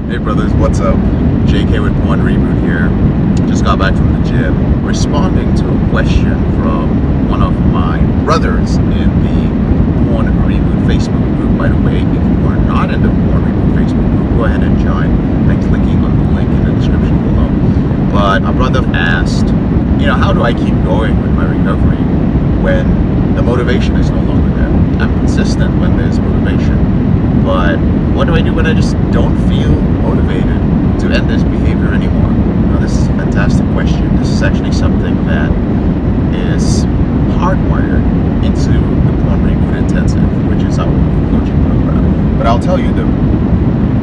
Hey brothers, what's up? JK with Porn Reboot here. Just got back from the gym, responding to a question from one of my brothers in the Porn Reboot Facebook group. By the way, if you are not in the Porn Reboot Facebook group, go ahead and join by clicking on the link in the description below. But my brother asked, how do I keep going with my recovery when the motivation is no longer there? I'm consistent when there's motivation, but what do I do when I just don't feel motivated to end this behavior anymore? Now, this is a fantastic question. This is actually something that is hardwired into the Porn Reboot Intensive, which is our coaching program. But I'll tell you the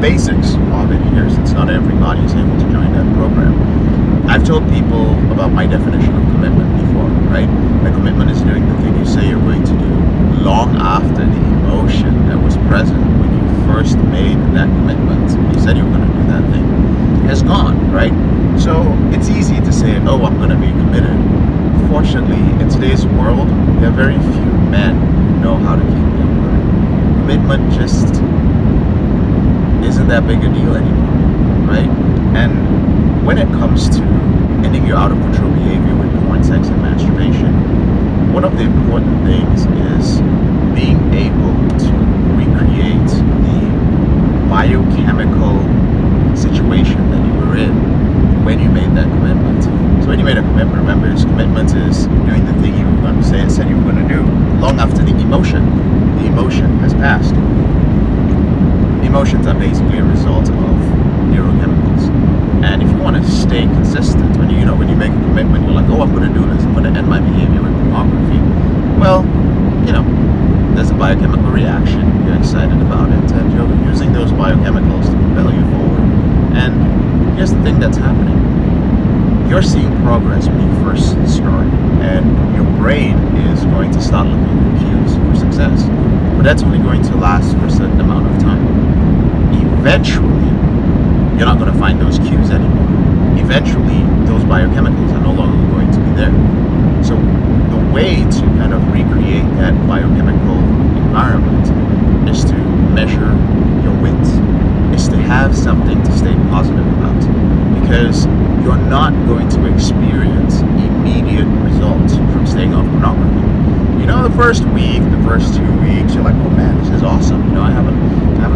basics of it here, since not everybody is able to join that program. I've told people about my definition of commitment before, right? A commitment is doing the thing you say you're going to do long after the emotion that was present when you first made that commitment. You said you were going to do that thing has gone, right? So it's easy to say, oh, I'm going to be committed. Fortunately, in today's world, there are very few men who know how to keep their word. Commitment just isn't that big a deal anymore, right? And when it comes to ending your out of control behavior with porn, sex, and masturbation, one of the important things is being able to recreate the biochemical situation that you were in when you made that commitment. So when you made a commitment, remember, this commitment is doing the thing you were going to say and said you were going to do long after the emotion has passed. Emotions are basically a result of neurochemicals. And if you want to stay consistent, when you make a commitment, you're like, oh, I'm going to do this, I'm going to end my behavior with pornography. Well, there's a biochemical reaction, you're excited about it, and you're using those biochemicals to propel you forward. And here's the thing that's happening. You're seeing progress when you first start, and your brain is going to start looking for cues for success. But that's only going to last for a certain amount of time. Eventually, you're not going to find those cues anymore. Eventually, those biochemicals are no longer going to be there. So the way to kind of recreate that biochemical environment is to measure your wins, is to have something to stay positive about, because you're not going to experience immediate results from staying off pornography. The first week, the first 2 weeks, you're like, oh man, this is awesome. I haven't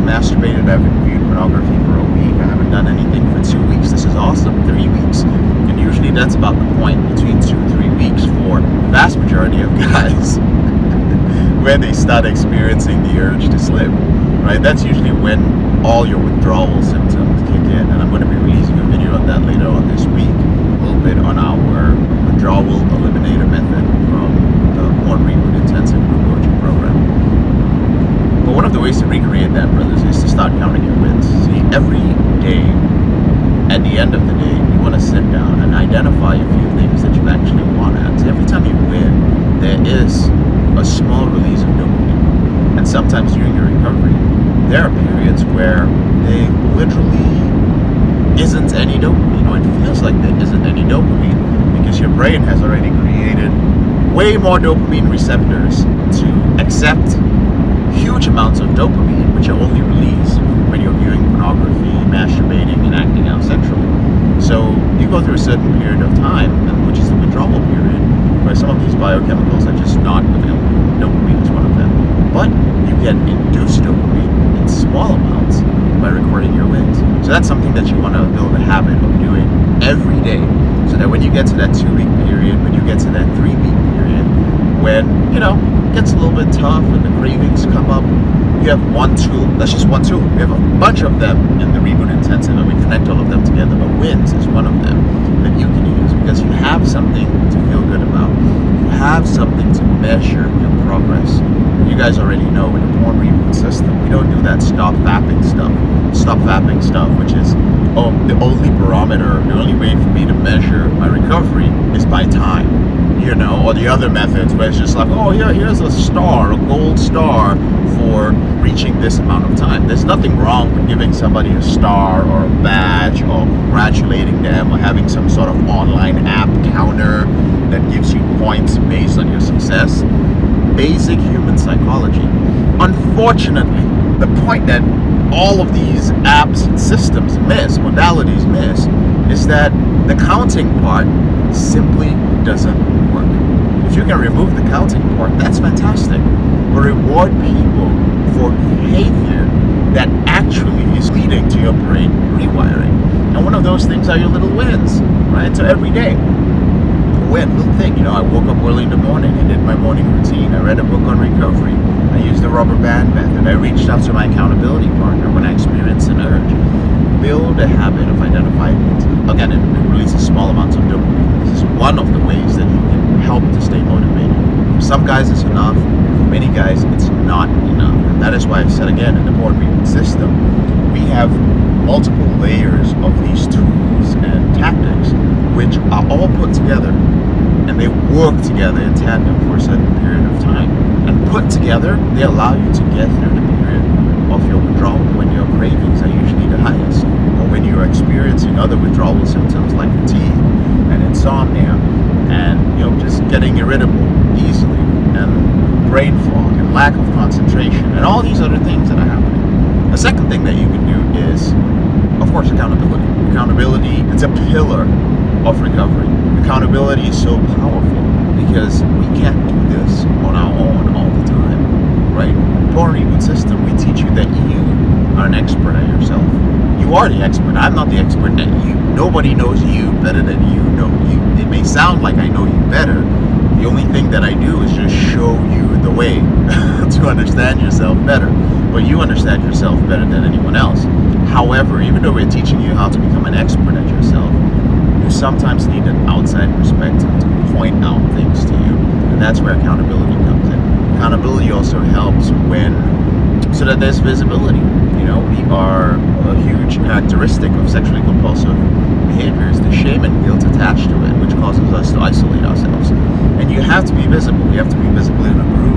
masturbated, I haven't viewed pornography for a week, I haven't done anything for 2 weeks. This is awesome. 3 weeks. And usually that's about the point, between 2-3 weeks for the vast majority of guys when they start experiencing the urge to slip. Right? That's usually when all your withdrawal symptoms kick in. And I'm going to be releasing a video on that later on this week. A little bit on our withdrawal eliminator method from the Porn Reboot Intensive Group Coaching Program. But one of the ways to recreate that, brothers, is to start counting your wins. See, every day, at the end of the day, you want to sit down and identify a few things that you actually won at. So every time you win, there is a small release of dopamine. And sometimes during your recovery, there are periods where there literally isn't any dopamine, or it feels like there isn't any dopamine, because your brain has already created way more dopamine receptors to accept huge amounts of dopamine, which are only released when you're viewing pornography, masturbating, and acting out sexually. So you go through a certain period of time, which is the withdrawal period, where some of these biochemicals are just not available. Dopamine is one of them. But you get induced dopamine in small amounts by recording your wins. So that's something that you want to build a habit of doing every day, so that when you get to that 2-week period, when you get to that 3-week period, when, it gets a little bit tough and the cravings come up, you have one tool. That's just one tool. We have a bunch of them in the Reboot Intensive, and we connect all of them together. But wins is one of them that you can use, because you have something to feel good about. You have something to measure your progress. You guys already know, with the Porn Reboot system, we don't do that stop vapping stuff, which is, the only barometer, the only way for me to measure my recovery is by time. Or the other methods where it's just like, oh, here's a star, a gold star for reaching this amount of time. There's nothing wrong with giving somebody a star or a badge or congratulating them or having some sort of online app counter that gives you points based on your success. Basic human psychology. Unfortunately, the point that all of these apps and systems miss, modalities miss, is that the counting part simply doesn't work. If you can remove the counting part, that's fantastic. But reward people for behavior that actually is leading to your brain rewiring. And one of those things are your little wins, right? So every day, win, little thing. I woke up early in the morning and did my morning routine. I read a book on recovery. I used the rubber band method. I reached out to my accountability partner when I experienced an urge. Build a habit of identifying it. Again, it releases small amounts of dopamine. This is one of the ways that you can help to stay motivated. For some guys, it's enough. For many guys, it's not enough. And that is why I said again, in the Pornography system, we have multiple layers of these tools and tactics, which are all put together, and they work together in tandem for a certain period of time. And put together, they allow you to get through the period of your withdrawal when your cravings are usually the highest, or when you're experiencing other withdrawal symptoms like fatigue and insomnia, and just getting irritable easily, and brain fog and lack of concentration, and all these other things that are happening. The second thing that you can do is, of course, accountability. Accountability, it's a pillar of recovery. Accountability is so powerful because we can't do this on our own all the time, right? Porn Reboot system, we teach you that you are an expert at yourself. You are the expert. I'm not the expert at you. Nobody knows you better than you know you. It may sound like I know you better. The only thing that I do is just show you the way to understand yourself better. But you understand yourself better than anyone else. However, even though we're teaching you how to become an expert at yourself, you sometimes need an outside perspective to point out things to you. And that's where accountability comes in. Accountability also helps so that there's visibility. We are a huge characteristic of sexually compulsive behaviors, the shame and guilt attached to it, which causes us to isolate ourselves. And you have to be visible. You have to be visible in a group.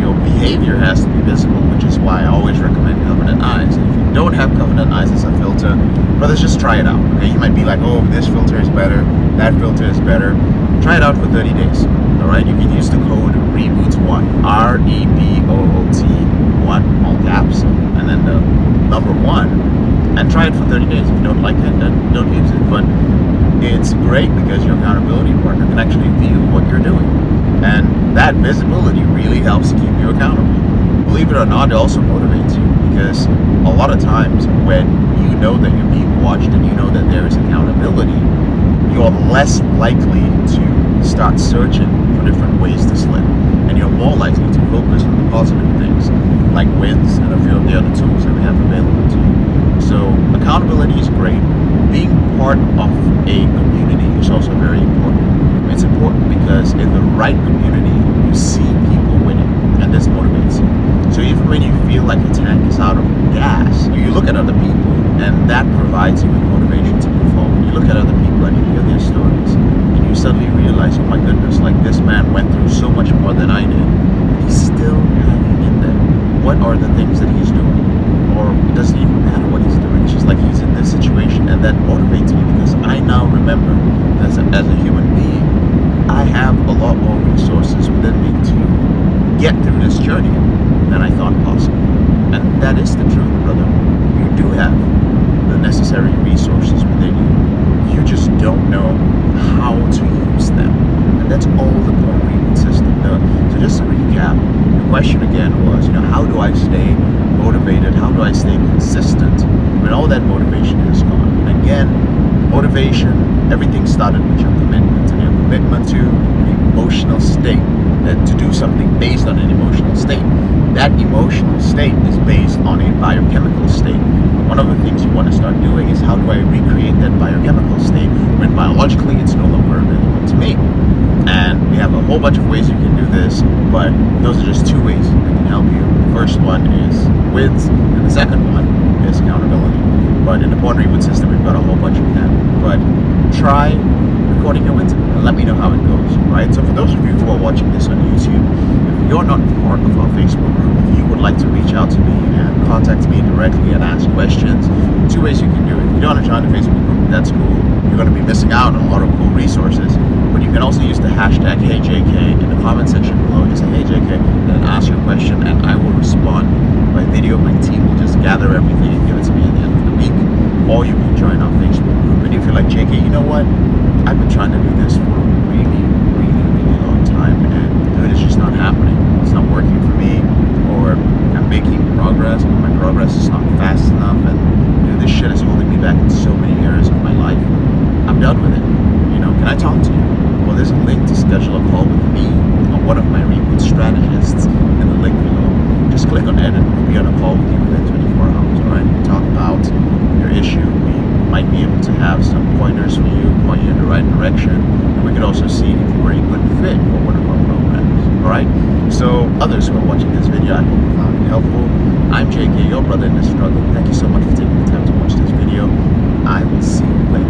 Your behavior has to be visible, which is why I always recommend Covenant Eyes. And if you don't have Covenant Eyes as a filter, brothers, just try it out. Okay, you might be like, oh, this filter is better, that filter is better. Try it out for 30 days. All right, you can use the code REBOOT1, REBOOT1, all caps, and then the number 1, and try it for 30 days. If you don't like it, then don't use it. But it's great because your accountability partner can actually view what you're doing. And that visibility really helps to keep you accountable. Believe it or not, it also motivates you because a lot of times when you know that you're being watched and you know that there is accountability, you're less likely to start searching for different ways to slip. And you're more likely to focus on the positive things like wins and a few of the other tools that we have available to you. So accountability is great. Being part of a community is also very important. It's important because in the right community, you see people winning, and this motivates you. So even when you feel like your tank is out of gas, you look at other people, and that provides you with motivation to move forward. You look at other people and you hear their stories, and you suddenly realize, oh my goodness, like this man went through so much more than I did. He's still hanging in there. What are the things that he's doing? Or it doesn't even matter what he's doing. It's just like he's in this situation, and that motivates me because I now remember as a human being, I have a lot more resources within me to get through this journey than I thought possible. And that is the truth, brother. You do have the necessary resources within you. You just don't know how to use them. And that's all the Porn Reboot system does. So just to recap, the question again was, how do I stay motivated? How do I stay consistent when all that motivation is gone? And again, motivation, everything started with your commitment, and your commitment to an emotional state, that to do something based on an emotional state. That emotional state is based on a biochemical state. One of the things you want to start doing is, how do I recreate that biochemical state when biologically it's no longer available to me? And we have a whole bunch of ways you can do this, but those are just 2 ways that can help you. The first one is wins, and the second one is accountability. But in the Porn Reboot system, we've got a whole bunch of them. But try recording your wins and let me know how it goes, right? So for those of you who are watching this on YouTube, if you're not part of our Facebook group, if you would like to reach out to me and contact me directly and ask questions, 2 ways you can do it. If you don't want to join the Facebook group, that's cool. You're going to be missing out on a lot of cool resources. But you can also use the hashtag HeyJK in the comment section below. Just say HeyJK and then ask your question, and I will respond by video. My team will just gather everything and give it to me at the end of the week, or you can join our Facebook group. And if you're like, JK, you know what? I've been trying to do this for a really, really, really long time, and it is just not happening. It's not working for me, or I'm making progress, but my progress is not fast enough, and this shit is holding me back in so many areas of my life. I'm done with it. Can I talk to you? Well, there's a link to schedule a call with me or one of my Reboot strategists in the link below. Just click on it and we'll be on a call with you within 24 hours, all right? We'll talk about your issue. We might be able to have some pointers for you, point you in the right direction, and we could also see if you were a good fit for one of our programs, all right? So, others who are watching this video, I hope you found it helpful. I'm JK, your brother in the struggle. Thank you so much for taking the time to watch this video. I will see you later.